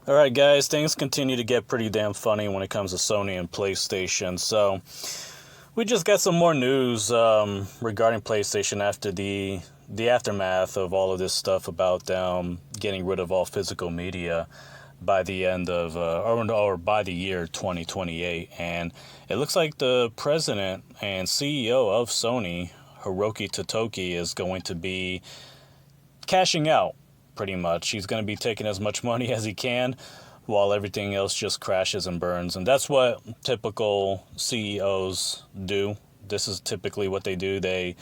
Alright guys, things continue to get pretty damn funny when it comes to Sony and PlayStation. So, we just got some more news regarding PlayStation after the aftermath of all of this stuff about them getting rid of all physical media by the end of, or by the year 2028. And it looks like the president and CEO of Sony, Hiroki Totoki, is going to be cashing out. Pretty much. He's going to be taking as much money as he can while everything else just crashes and burns. And that's what typical CEOs do. This is typically what they do. They'll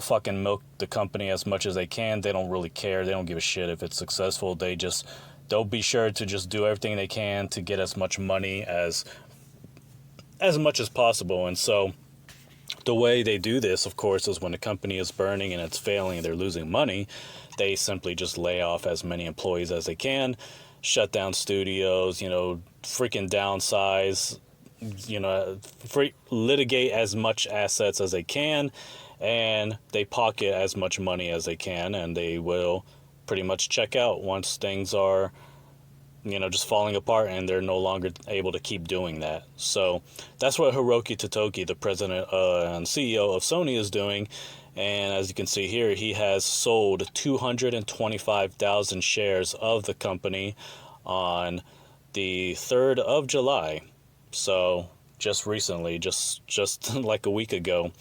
fucking milk the company as much as they can. They don't really care. They don't give a shit if it's successful. They'll be sure to just do everything they can to get as much money as much as possible. And so the way they do this, of course, is when a company is burning and it's failing and they're losing money, they simply just lay off as many employees as they can, shut down studios, freaking downsize, litigate as much assets as they can, and they pocket as much money as they can, and they will pretty much check out once things are just falling apart and they're no longer able to keep doing that. So that's what Hiroki Totoki, the president and CEO of Sony, is doing. And as you can see here, he has sold 225,000 shares of the company on the 3rd of July. So just recently, just like a week ago.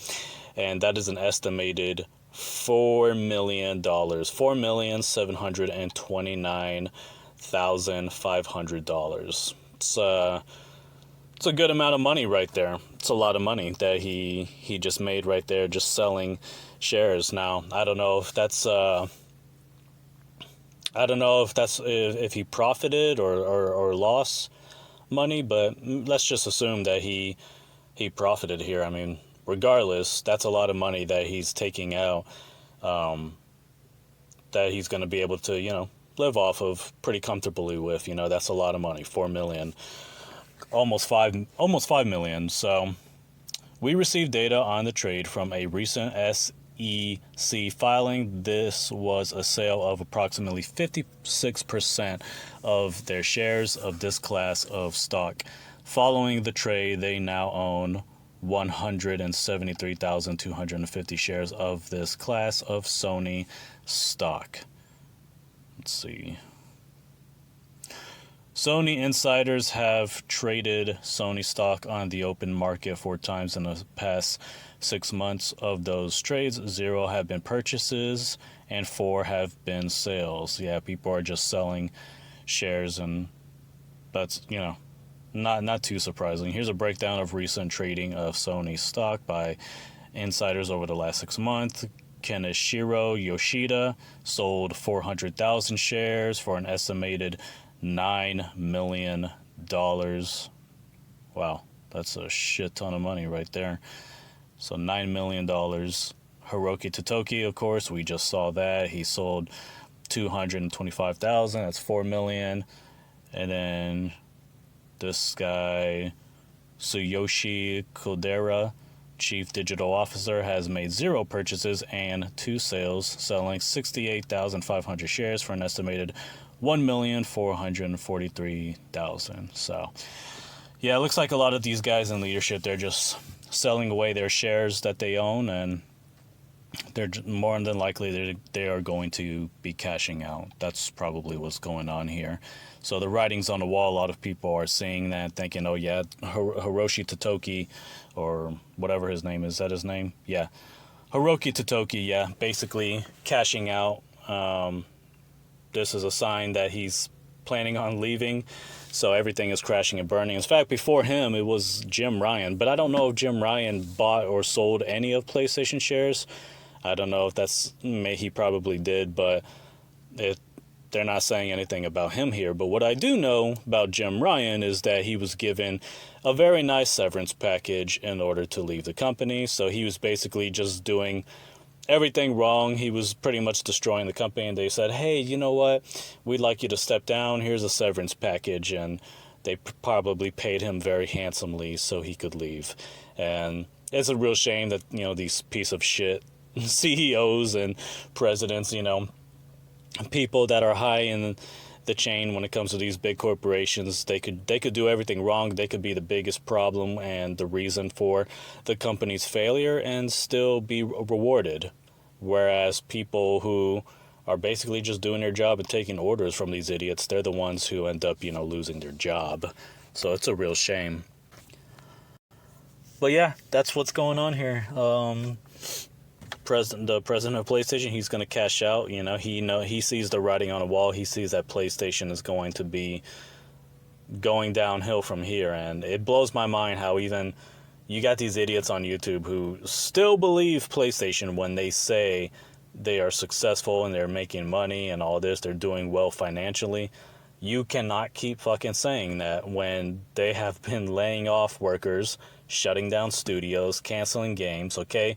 And that is an estimated $4 million, $4,729,500. It's a good amount of money right there. It's a lot of money that he just made right there, just selling shares. Now, I don't know if that's if he profited or lost money, but let's just assume that he profited here. I mean, regardless, that's a lot of money that he's taking out, that he's going to be able to, live off of pretty comfortably with. That's a lot of money. 4 million, almost 5 million. So we received data on the trade from a recent SEC filing. This was a sale of approximately 56% of their shares of this class of stock. Following the trade, they now own 173,250 shares of this class of Sony stock. Let's see. Sony insiders have traded Sony stock on the open market 4 times in the past 6 months. Of those trades, 0 have been purchases and 4 have been sales. Yeah, people are just selling shares, and that's, not too surprising. Here's a breakdown of recent trading of Sony stock by insiders over the last 6 months. Kenichiro Yoshida sold 400,000 shares for an estimated $9 million. Wow, that's a shit ton of money right there. So $9 million. Hiroki Totoki, of course, we just saw that. He sold 225,000. That's $4 million. And then this guy, Tsuyoshi Kodera, Chief Digital Officer, has made 0 purchases and 2 sales, selling 68,500 shares for an estimated $1,443,000. So, yeah, it looks like a lot of these guys in leadership, they're just selling away their shares that they own, and they're more than likely they are going to be cashing out. That's probably what's going on here. So the writing's on the wall. A lot of people are seeing that, thinking, oh yeah, Hiroshi Totoki, or whatever his name is. That his name? Yeah, Hiroki Totoki. Yeah, basically cashing out. This is a sign that he's planning on leaving. So everything is crashing and burning. In fact, before him, it was Jim Ryan. But I don't know if Jim Ryan bought or sold any of PlayStation shares. I don't know if he probably did, but they're not saying anything about him here. But what I do know about Jim Ryan is that he was given a very nice severance package in order to leave the company. So he was basically just doing everything wrong. He was pretty much destroying the company, and they said, hey, you know what? We'd like you to step down. Here's a severance package. And they probably paid him very handsomely so he could leave. And it's a real shame that, these piece of shit CEOs and presidents, people that are high in the chain when it comes to these big corporations. They could do everything wrong. They could be the biggest problem and the reason for the company's failure and still be rewarded. Whereas people who are basically just doing their job and taking orders from these idiots, they're the ones who end up, losing their job. So it's a real shame. But yeah, that's what's going on here. The president of PlayStation, he's going to cash out. He sees the writing on the wall. He sees that PlayStation is going to be going downhill from here, and it blows my mind how even you got these idiots on YouTube who still believe PlayStation when they say they are successful and they're making money and all this, they're doing well financially. You cannot keep fucking saying that when they have been laying off workers, shutting down studios, canceling games, okay?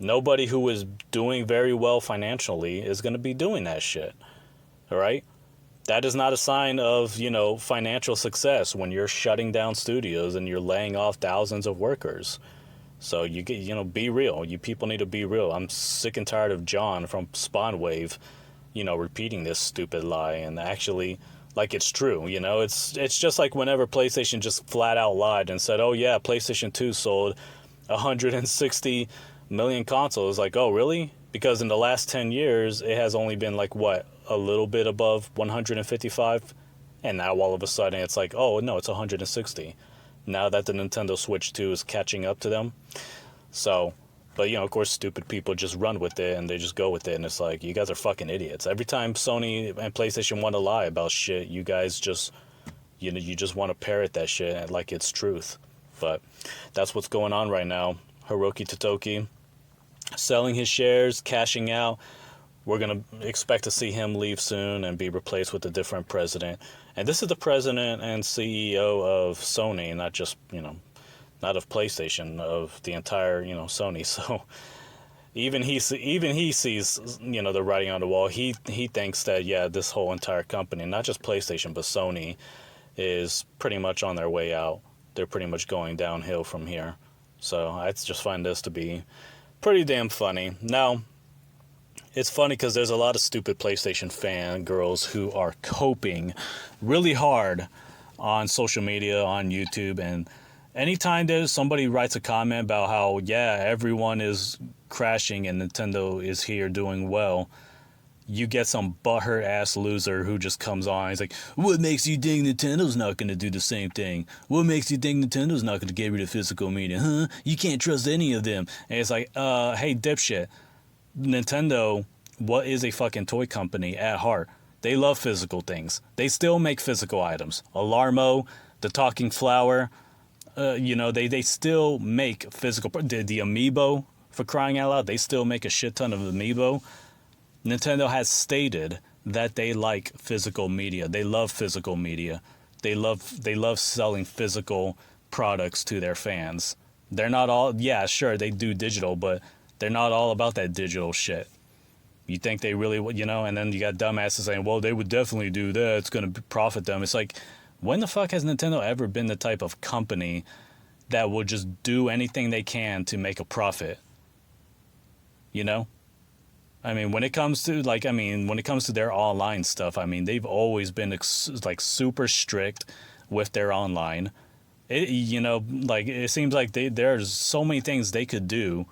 Nobody who is doing very well financially is going to be doing that shit, all right? That is not a sign of, financial success when you're shutting down studios and you're laying off thousands of workers. So, be real. You people need to be real. I'm sick and tired of John from Spawnwave, repeating this stupid lie and actually, like it's true, It's just like whenever PlayStation just flat out lied and said, oh yeah, PlayStation 2 sold 160 million consoles. Like, oh really? Because in the last 10 years, it has only been like, what, a little bit above 155? And now all of a sudden it's like, oh no, it's 160. Now that the Nintendo Switch 2 is catching up to them. So, but of course, stupid people just run with it and they just go with it. And it's like, you guys are fucking idiots. Every time Sony and PlayStation want to lie about shit, you guys just, you just want to parrot that shit like it's truth. But that's what's going on right now. Hiroki Totoki selling his shares, cashing out. We're going to expect to see him leave soon and be replaced with a different president. And this is the president and CEO of Sony, not just, not of PlayStation, of the entire, Sony. So even he sees, the writing on the wall. He thinks that, yeah, this whole entire company, not just PlayStation, but Sony, is pretty much on their way out. They're pretty much going downhill from here. So I just find this to be pretty damn funny. Now, it's funny because there's a lot of stupid PlayStation fan girls who are coping really hard on social media, on YouTube, and anytime there's somebody writes a comment about how, yeah, everyone is crashing and Nintendo is here doing well, you get some butthurt ass loser who just comes on. He's like, what makes you think Nintendo's not going to do the same thing? What makes you think Nintendo's not going to get rid of physical media? Huh? You can't trust any of them. And it's like, hey, dipshit. Nintendo, what is a fucking toy company at heart? They love physical things. They still make physical items. Alarmo, the talking flower, they still make physical. The Amiibo, for crying out loud, they still make a shit ton of Amiibo. Nintendo has stated that they like physical media. They love physical media. They love selling physical products to their fans. They're not all, yeah, sure, they do digital, but they're not all about that digital shit. You think they really would, and then you got dumbasses saying, well, they would definitely do that. It's going to profit them. It's like, when the fuck has Nintendo ever been the type of company that will just do anything they can to make a profit? I mean, when it comes to their online stuff, I mean, they've always been like super strict with their online. It seems like there's so many things they could do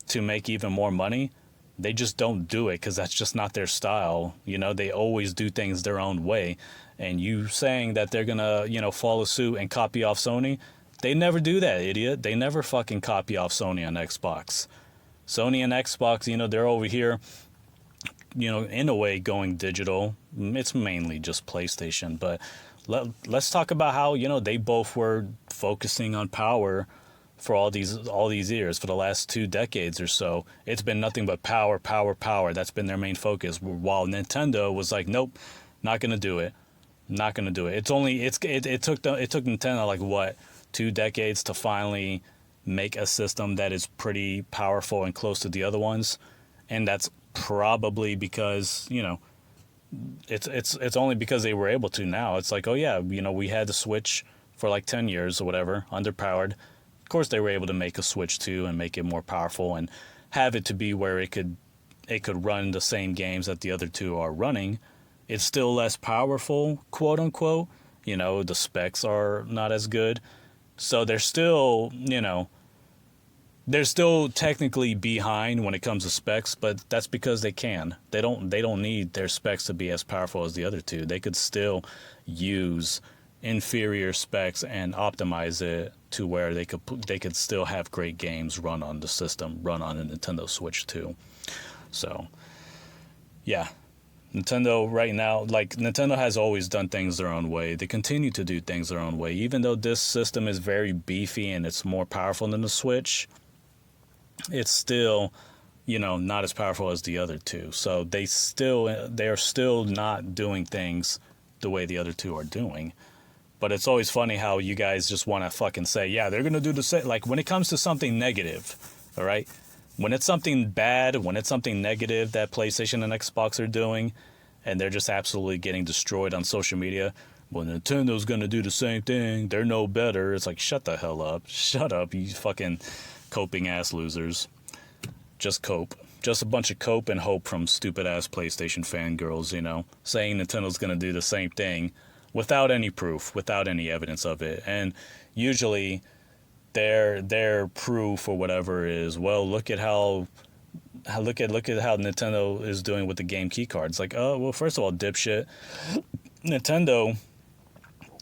to make even more money. They just don't do it because that's just not their style. They always do things their own way. And you saying that they're going to, follow suit and copy off Sony, they never do that, idiot. They never fucking copy off Sony on Xbox. Sony and Xbox, they're over here, in a way going digital. It's mainly just PlayStation. But let's talk about how, they both were focusing on power for all these years. For the last 2 decades or so, it's been nothing but power, power, power. That's been their main focus. While Nintendo was like, nope, not gonna do it, not gonna do it. It took Nintendo like what, 2 decades to finally make a system that is pretty powerful and close to the other ones, and that's probably because it's only because they were able to. Now it's like, oh yeah, we had the Switch for like 10 years or whatever, underpowered. Of course, they were able to make a Switch 2 and make it more powerful and have it to be where it could run the same games that the other two are running, it's still less powerful, quote unquote. You know, the specs are not as good. So they're still, you know, they're still technically behind when it comes to specs, but that's because they can. They don't need their specs to be as powerful as the other two. They could still use inferior specs and optimize it to where they could still have great games run on the system, run on a Nintendo Switch too. So, yeah. Nintendo right now, like, Nintendo has always done things their own way. They continue to do things their own way. Even though this system is very beefy and it's more powerful than the Switch, it's still, you know, not as powerful as the other two. So they're still not doing things the way the other two are doing. But it's always funny how you guys just want to fucking say, yeah, they're going to do the same. Like, when it comes to something negative, all right? When it's something bad, when it's something negative that PlayStation and Xbox are doing, and they're just absolutely getting destroyed on social media, well, Nintendo's going to do the same thing. They're no better. It's like, shut the hell up. Shut up, you fucking coping ass losers. Just cope. Just a bunch of cope and hope from stupid ass PlayStation fangirls, you know, saying Nintendo's going to do the same thing without any proof, without any evidence of it. And usually their proof or whatever is, well, look at how Nintendo is doing with the game key cards. Like, oh, well, first of all, dipshit, Nintendo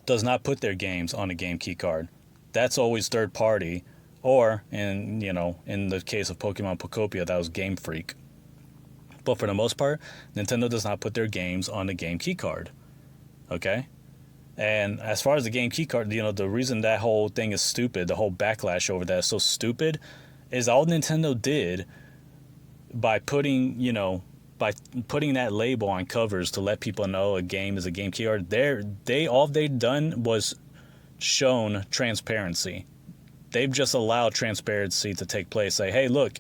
does not put their games on a game key card. That's always third party. Or, in the case of Pokemon Pocopia, that was Game Freak. But for the most part, Nintendo does not put their games on the game key card. Okay? And as far as the game key card, you know, the reason that whole thing is stupid, the whole backlash over that is so stupid, is all Nintendo did by putting that label on covers to let people know a game is a game key card, all they've done was shown transparency. They've just allowed transparency to take place. Say, hey, look,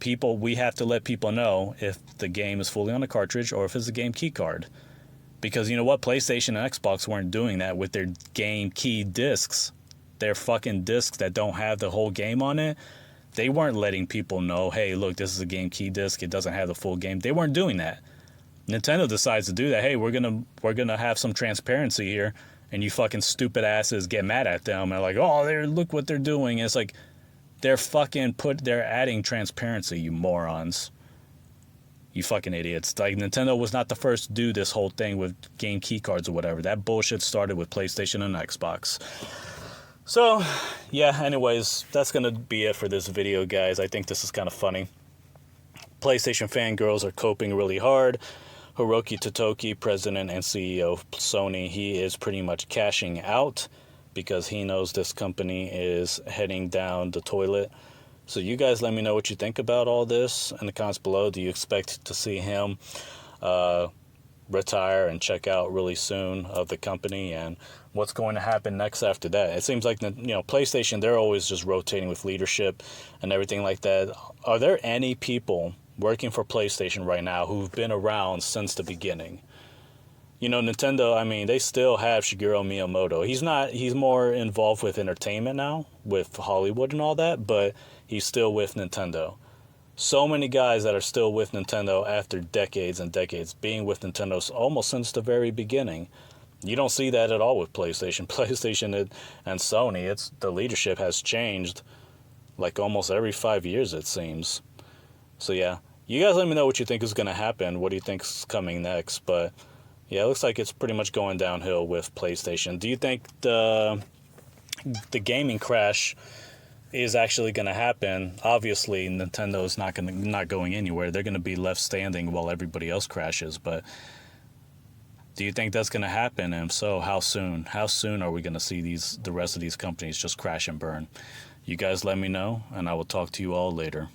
people, we have to let people know if the game is fully on a cartridge or if it's a game key card. Because you know what? PlayStation and Xbox weren't doing that with their game key discs. Their fucking discs that don't have the whole game on it. They weren't letting people know, hey, look, this is a game key disc. It doesn't have the full game. They weren't doing that. Nintendo decides to do that. Hey, we're gonna have some transparency here. And you fucking stupid asses get mad at them and like, oh, look what they're doing. And it's like, they're adding transparency, you morons. You fucking idiots. Like, Nintendo was not the first to do this whole thing with game key cards or whatever. That bullshit started with PlayStation and Xbox. So, yeah, anyways, that's going to be it for this video, guys. I think this is kind of funny. PlayStation fangirls are coping really hard. Hiroki Totoki, president and CEO of Sony, he is pretty much cashing out because he knows this company is heading down the toilet. So you guys let me know what you think about all this in the comments below. Do you expect to see him retire and check out really soon of the company, and what's going to happen next after that? It seems like, PlayStation, they're always just rotating with leadership and everything like that. Are there any people working for PlayStation right now who've been around since the beginning? You know, Nintendo, I mean, they still have Shigeru Miyamoto. He's more involved with entertainment now, with Hollywood and all that, but he's still with Nintendo. So many guys that are still with Nintendo after decades and decades, being with Nintendo almost since the very beginning. You don't see that at all with PlayStation. PlayStation and Sony, the leadership has changed like almost every 5 years, it seems. So yeah, you guys let me know what you think is going to happen. What do you think is coming next? But yeah, it looks like it's pretty much going downhill with PlayStation. Do you think the gaming crash is actually going to happen? Obviously, Nintendo's not going anywhere. They're going to be left standing while everybody else crashes. But do you think that's going to happen? And if so, how soon? How soon are we going to see the rest of these companies just crash and burn? You guys let me know, and I will talk to you all later.